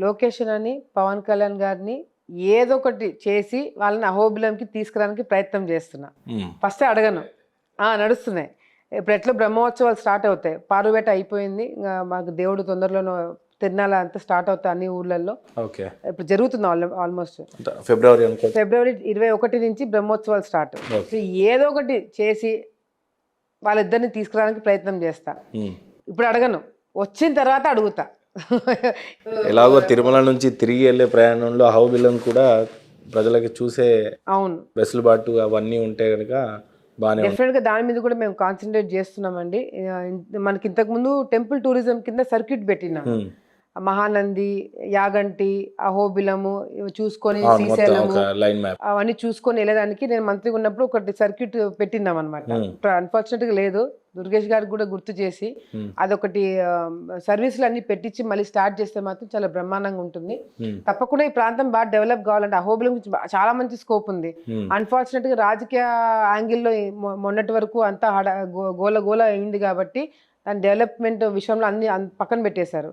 Location అని పవన్ కళ్యాణ్ గారిని ఏదో ఒకటి చేసి వాళ్ళని అహోబిలంకి తీసుకురావడానికి ప్రయత్నం చేస్తున్నా. ఫస్ట్ అడగను. నడుస్తున్నాయి. ఇప్పుడు ఎట్లా బ్రహ్మోత్సవాలు స్టార్ట్ అవుతాయి. పారువేట అయిపోయింది. మాకు దేవుడు తొందరలోనూ తిరునాళ్ళ అంతా స్టార్ట్ అవుతాయి అన్ని ఊర్లలో. ఓకే. ఇప్పుడు జరుగుతుంది ఆల్మోస్ట్ ఫిబ్రవరి ఫిబ్రవరి 21 నుంచి బ్రహ్మోత్సవాలు స్టార్ట్. సో ఏదో ఒకటి చేసి వాళ్ళిద్దరిని తీసుకురావడానికి ప్రయత్నం చేస్తా. ఇప్పుడు అడగను, వచ్చిన తర్వాత అడుగుతా. ఎలాగో తిరుమల నుంచి తిరిగి వెళ్ళే ప్రయాణంలో అహోబిలం కూడా ప్రజలకి చూసే అవును వెసులుబాటు అవన్నీ ఉంటే కనుక బాగానే డెఫినెట్గా దాని మీద కూడా మేము కాన్సన్ట్రేట్ చేస్తున్నామండి. మనకి ఇంతకుముందు టెంపుల్ టూరిజం కింద సర్క్యూట్ పెట్టినాం. మహానంది, యాగంటి, అహోబిలము ఇవి చూసుకొని శ్రీశైలము లైన్ మ్యాప్ అవన్నీ చూసుకొని వెళ్ళడానికి నేను మంత్రిగా ఉన్నప్పుడు ఒకటి సర్క్యూట్ పెట్టినాం అనమాట. అన్ఫార్చునేట్గా లేదు. దుర్గేష్ గారికి కూడా గుర్తు చేసి అదొకటి సర్వీసులు అన్ని పెట్టించి మళ్ళీ స్టార్ట్ చేస్తే మాత్రం చాలా బ్రహ్మాండంగా ఉంటుంది. తప్పకుండా ఈ ప్రాంతం బాగా డెవలప్ కావాలంటే అహోబిలం గురించి చాలా మంచి స్కోప్ ఉంది. అన్ఫార్చునేట్గా రాజకీయ యాంగిల్లో మొన్నటి వరకు అంతా గోల గోల అయింది కాబట్టి దాని డెవలప్మెంట్ విషయంలో అన్ని పక్కన పెట్టేశారు.